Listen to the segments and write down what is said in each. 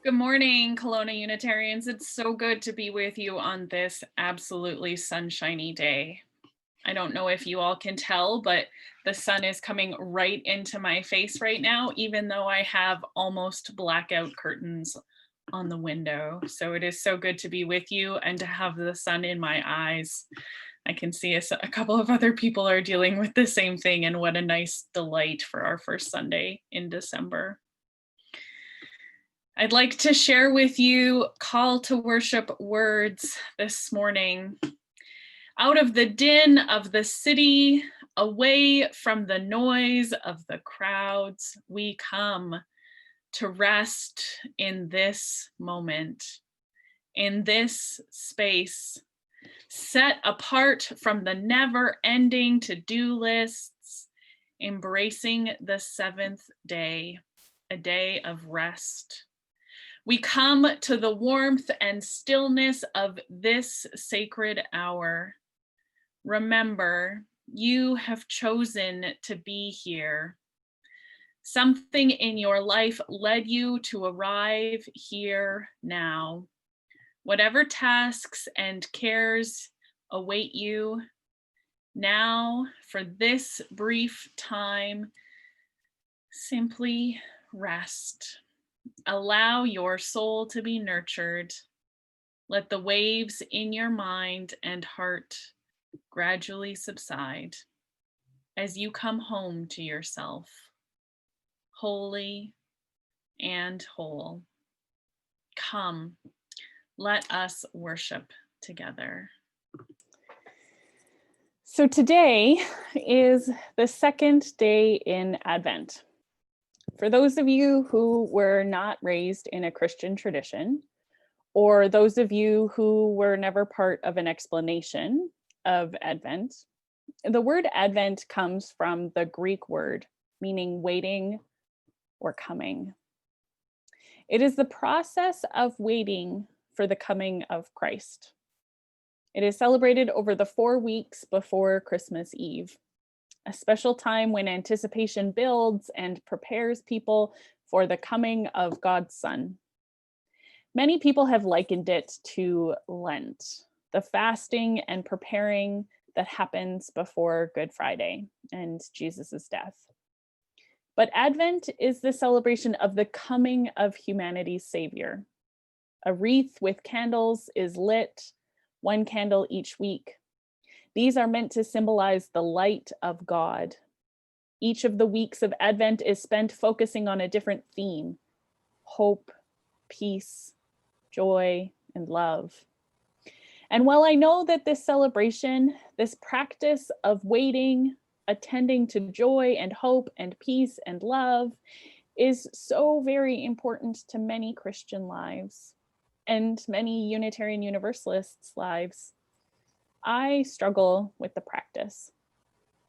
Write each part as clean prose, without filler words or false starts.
Good morning, Kelowna Unitarians. It's so good to be with you on this absolutely sunshiny day. I don't know if you all can tell, but the sun is coming right into my face right now, even though I have almost blackout curtains on the window. So it is so good to be with you and to have the sun in my eyes. I can see a couple of other people are dealing with the same thing, and what a nice delight for our first Sunday in December. I'd like to share with you call to worship words this morning. Out of the din of the city, away from the noise of the crowds, we come to rest in this moment, in this space, set apart from the never ending to do lists, embracing the seventh day, a day of rest. We come to the warmth and stillness of this sacred hour. Remember, you have chosen to be here. Something in your life led you to arrive here now. Whatever tasks and cares await you now for this brief time, simply rest. Allow your soul to be nurtured. Let the waves in your mind and heart gradually subside as you come home to yourself, holy and whole. Come, let us worship together. So today is the second day in Advent. For those of you who were not raised in a Christian tradition, or those of you who were never part of an explanation of Advent, the word Advent comes from the Greek word meaning waiting or coming. It is the process of waiting for the coming of Christ. It is celebrated over the 4 weeks before Christmas Eve, a special time when anticipation builds and prepares people for the coming of God's Son. Many people have likened it to Lent, the fasting and preparing that happens before Good Friday and Jesus's death. But Advent is the celebration of the coming of humanity's Savior. A wreath with candles is lit, one candle each week. These are meant to symbolize the light of God. Each of the weeks of Advent is spent focusing on a different theme: hope, peace, joy, and love. And while I know that this celebration, this practice of waiting, attending to joy and hope and peace and love, is so very important to many Christian lives and many Unitarian Universalists' lives, I struggle with the practice.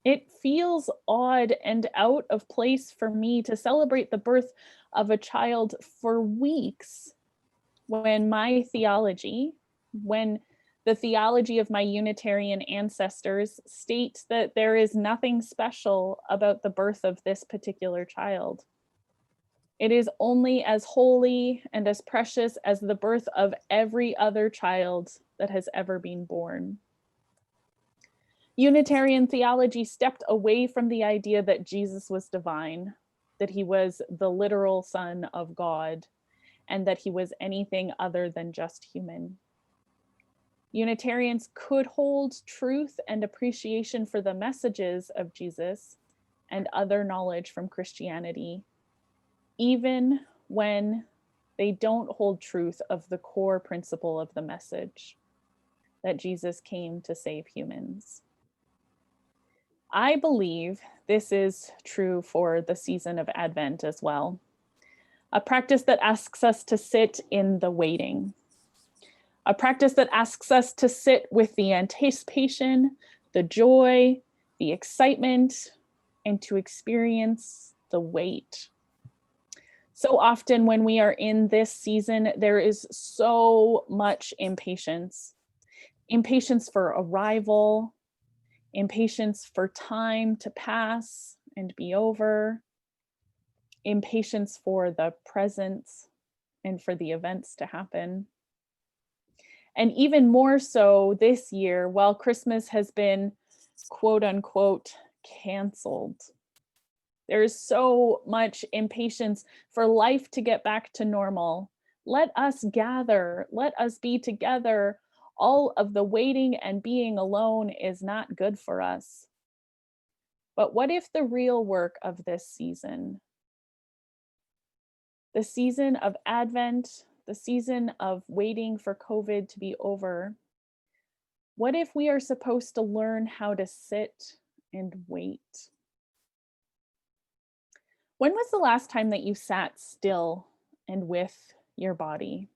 It feels odd and out of place for me to celebrate the birth of a child for weeks when my theology, when the theology of my Unitarian ancestors state that there is nothing special about the birth of this particular child. It is only as holy and as precious as the birth of every other child that has ever been born. Unitarian theology stepped away from the idea that Jesus was divine, that he was the literal Son of God, and that he was anything other than just human. Unitarians could hold truth and appreciation for the messages of Jesus and other knowledge from Christianity, even when they don't hold truth of the core principle of the message, that Jesus came to save humans. I believe this is true for the season of Advent as well, a practice that asks us to sit in the waiting, a practice that asks us to sit with the anticipation, the joy, the excitement, and to experience the wait. So often when we are in this season, there is so much impatience. Impatience for arrival, impatience for time to pass and be over, impatience for the presence and for the events to happen. And even more so this year, while Christmas has been quote unquote canceled. There is so much impatience for life to get back to normal. Let us gather, let us be together. All of the waiting and being alone is not good for us. But what if the real work of this season, the season of Advent, the season of waiting for COVID to be over, what if we are supposed to learn how to sit and wait? When was the last time that you sat still and with your body?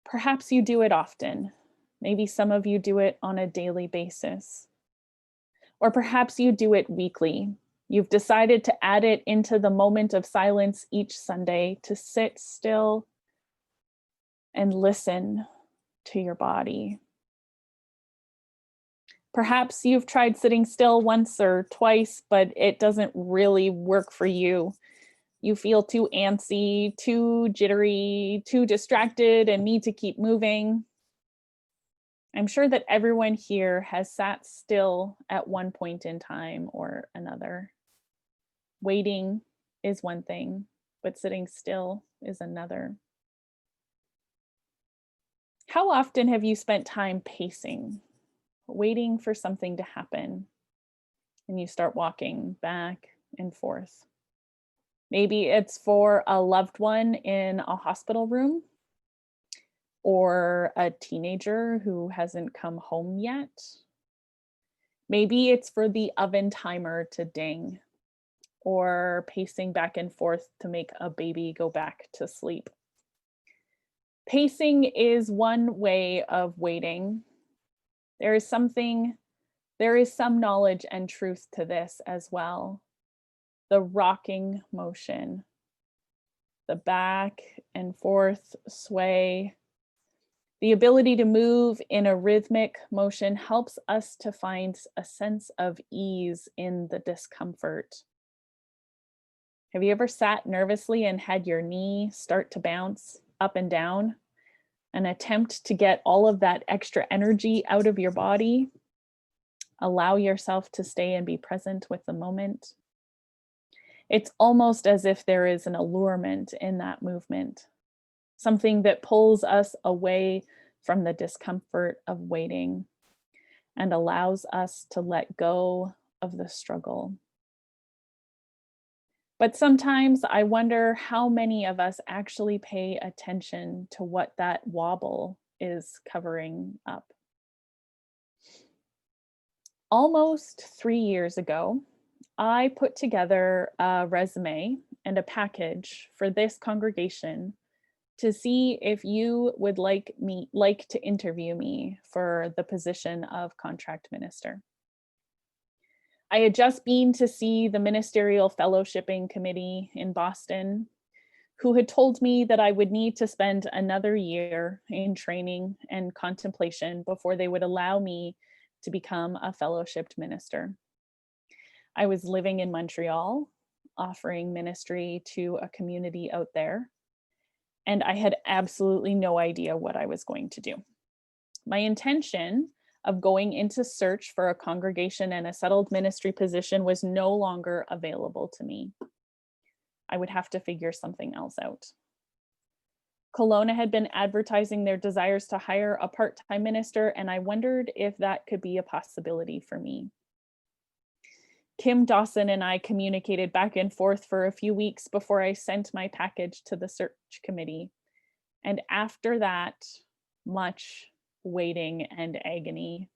Perhaps you do it often. Maybe some of you do it on a daily basis. Or perhaps you do it weekly. You've decided to add it into the moment of silence each Sunday to sit still and listen to your body. Perhaps you've tried sitting still once or twice, but it doesn't really work for you. You feel too antsy, too jittery, too distracted, and need to keep moving. I'm sure that everyone here has sat still at one point in time or another. Waiting is one thing, but sitting still is another. How often have you spent time pacing, waiting for something to happen, and you start walking back and forth? Maybe it's for a loved one in a hospital room, or a teenager who hasn't come home yet. Maybe it's for the oven timer to ding, or pacing back and forth to make a baby go back to sleep. Pacing is one way of waiting. There is some knowledge and truth to this as well. The rocking motion, the back and forth sway, the ability to move in a rhythmic motion helps us to find a sense of ease in the discomfort. Have you ever sat nervously and had your knee start to bounce up and down? An attempt to get all of that extra energy out of your body? Allow yourself to stay and be present with the moment. It's almost as if there is an allurement in that movement, something that pulls us away from the discomfort of waiting and allows us to let go of the struggle. But sometimes I wonder how many of us actually pay attention to what that wobble is covering up. Almost 3 years ago, I put together a resume and a package for this congregation to see if you would like to interview me for the position of contract minister. I had just been to see the ministerial fellowshipping committee in Boston, who had told me that I would need to spend another year in training and contemplation before they would allow me to become a fellowshipped minister. I was living in Montreal, offering ministry to a community out there, and I had absolutely no idea what I was going to do. My intention of going into search for a congregation and a settled ministry position was no longer available to me. I would have to figure something else out. Kelowna had been advertising their desires to hire a part-time minister, and I wondered if that could be a possibility for me. Kim Dawson and I communicated back and forth for a few weeks before I sent my package to the search committee. And after that, much waiting and agony,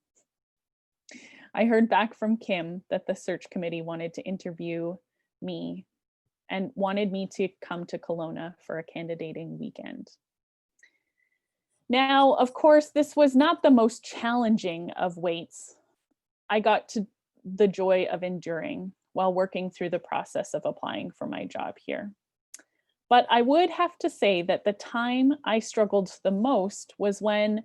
I heard back from Kim that the search committee wanted to interview me and wanted me to come to Kelowna for a candidating weekend. Now, of course, this was not the most challenging of waits. I got to the joy of enduring while working through the process of applying for my job here. But I would have to say that the time I struggled the most was when,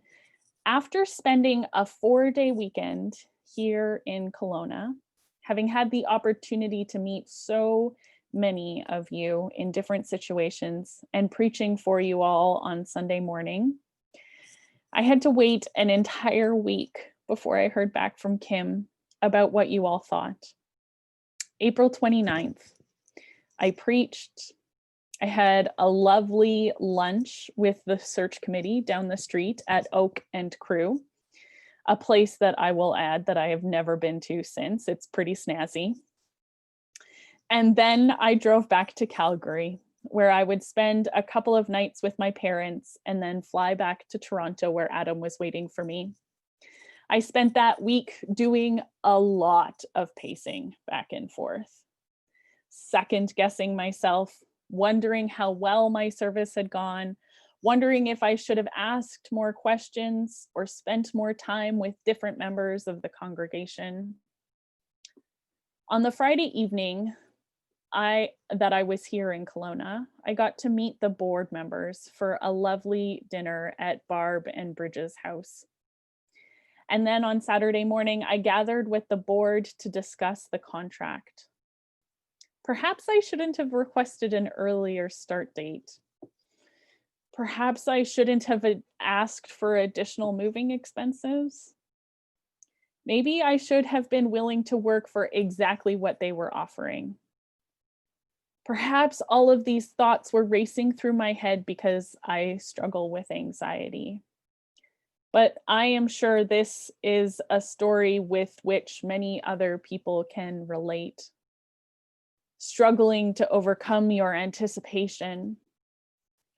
after spending a 4-day weekend here in Kelowna, having had the opportunity to meet so many of you in different situations and preaching for you all on Sunday morning. I had to wait an entire week before I heard back from Kim about what you all thought. April 29th, I preached. I had a lovely lunch with the search committee down the street at Oak and Crew, a place that I will add that I have never been to since. It's pretty snazzy. And then I drove back to Calgary, where I would spend a couple of nights with my parents and then fly back to Toronto, where Adam was waiting for me. I spent that week doing a lot of pacing back and forth, second guessing myself, wondering how well my service had gone, wondering if I should have asked more questions or spent more time with different members of the congregation. On the Friday evening that I was here in Kelowna, I got to meet the board members for a lovely dinner at Barb and Bridges' house. And then on Saturday morning, I gathered with the board to discuss the contract. Perhaps I shouldn't have requested an earlier start date. Perhaps I shouldn't have asked for additional moving expenses. Maybe I should have been willing to work for exactly what they were offering. Perhaps all of these thoughts were racing through my head because I struggle with anxiety. But I am sure this is a story with which many other people can relate. Struggling to overcome your anticipation,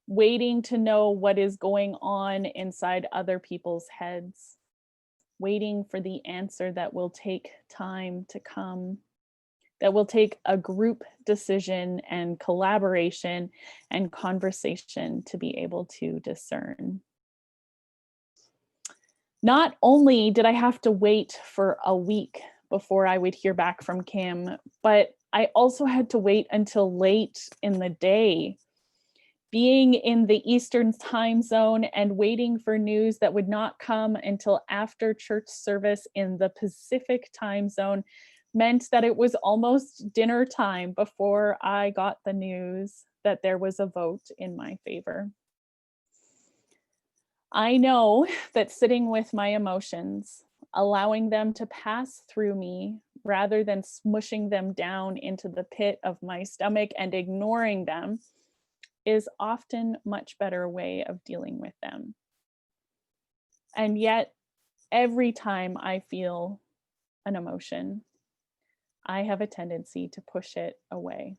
waiting to know what is going on inside other people's heads, waiting for the answer that will take time to come, that will take a group decision and collaboration and conversation to be able to discern. Not only did I have to wait for a week before I would hear back from Kim, but I also had to wait until late in the day, being in the Eastern time zone and waiting for news that would not come until after church service in the Pacific time zone meant that it was almost dinner time before I got the news that there was a vote in my favor. I know that sitting with my emotions, allowing them to pass through me rather than smushing them down into the pit of my stomach and ignoring them, is often a much better way of dealing with them. And yet, every time I feel an emotion, I have a tendency to push it away.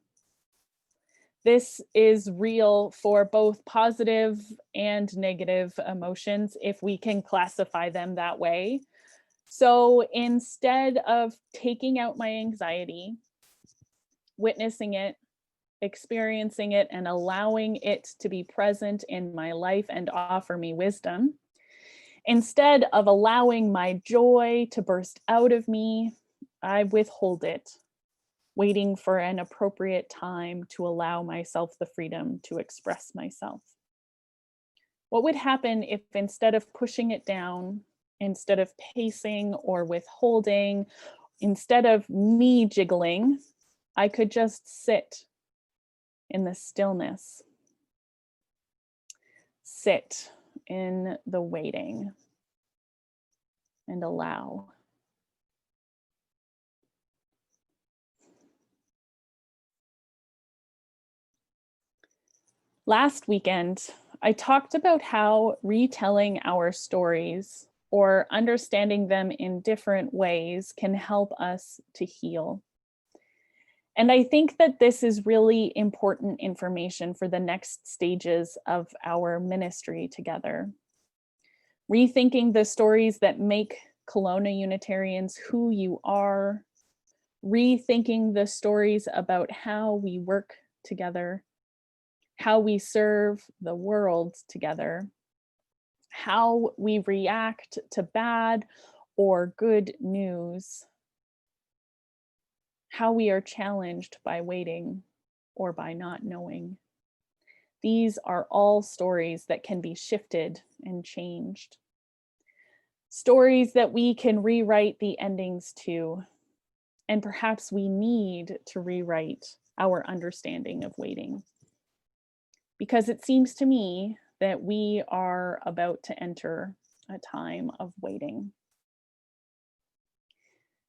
This is real for both positive and negative emotions, if we can classify them that way. So instead of taking out my anxiety, witnessing it, experiencing it, and allowing it to be present in my life and offer me wisdom, instead of allowing my joy to burst out of me, I withhold it, waiting for an appropriate time to allow myself the freedom to express myself. What would happen if instead of pushing it down, instead of pacing or withholding, instead of me jiggling, I could just sit in the stillness, sit in the waiting, and allow. Last weekend, I talked about how retelling our stories or understanding them in different ways can help us to heal. And I think that this is really important information for the next stages of our ministry together. Rethinking the stories that make Kelowna Unitarians who you are, rethinking the stories about how we work together, how we serve the world together, how we react to bad or good news, how we are challenged by waiting or by not knowing. These are all stories that can be shifted and changed. Stories that we can rewrite the endings to, and perhaps we need to rewrite our understanding of waiting. Because it seems to me that we are about to enter a time of waiting.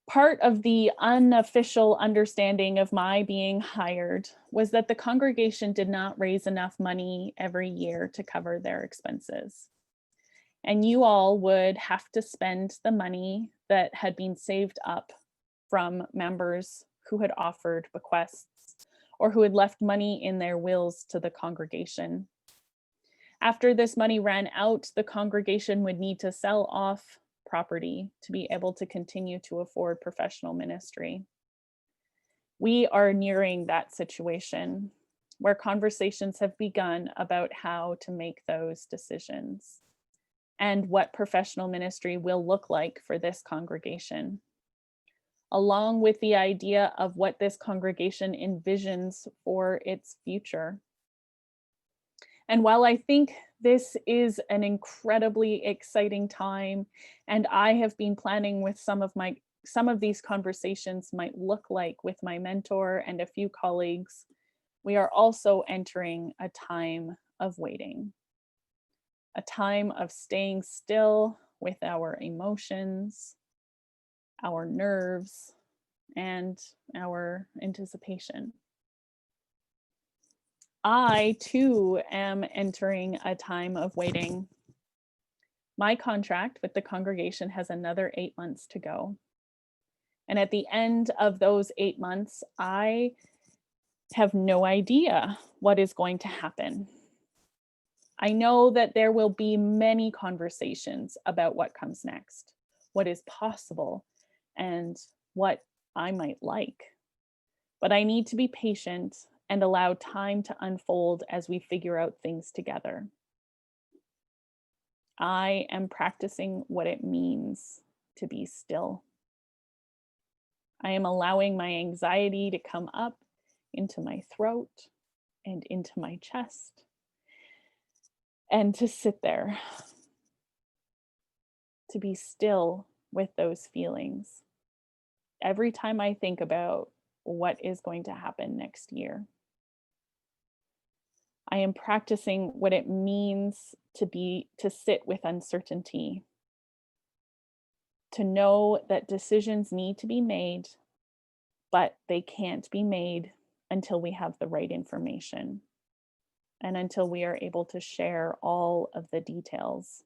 Part of the unofficial understanding of my being hired was that the congregation did not raise enough money every year to cover their expenses. And you all would have to spend the money that had been saved up from members who had offered bequests or who had left money in their wills to the congregation. After this money ran out, the congregation would need to sell off property to be able to continue to afford professional ministry. We are nearing that situation where conversations have begun about how to make those decisions and what professional ministry will look like for this congregation, along with the idea of what this congregation envisions for its future. And while I think this is an incredibly exciting time, and I have been planning with some of these conversations might look like with my mentor and a few colleagues, we are also entering a time of waiting, a time of staying still with our emotions, our nerves, and our anticipation. I too am entering a time of waiting. My contract with the congregation has another 8 months to go. And at the end of those 8 months, I have no idea what is going to happen. I know that there will be many conversations about what comes next, what is possible, and what I might like. But I need to be patient and allow time to unfold as we figure out things together. I am practicing what it means to be still. I am allowing my anxiety to come up into my throat and into my chest and to sit there, to be still with those feelings. Every time I think about what is going to happen next year, I am practicing what it means to sit with uncertainty, to know that decisions need to be made, but they can't be made until we have the right information and until we are able to share all of the details.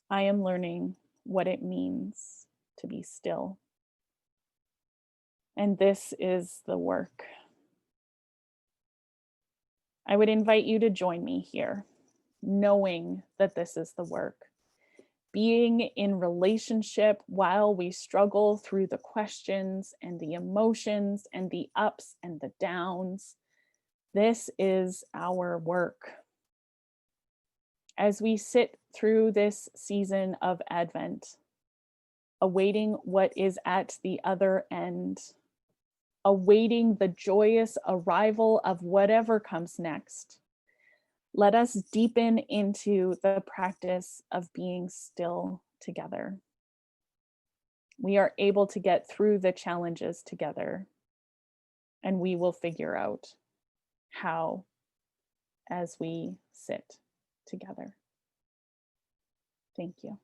I am learning what it means to be still. And this is the work. I would invite you to join me here, knowing that this is the work. Being in relationship while we struggle through the questions and the emotions and the ups and the downs. This is our work. As we sit through this season of Advent, awaiting what is at the other end, awaiting the joyous arrival of whatever comes next, let us deepen into the practice of being still together. We are able to get through the challenges together, and we will figure out how as we sit together. Thank you.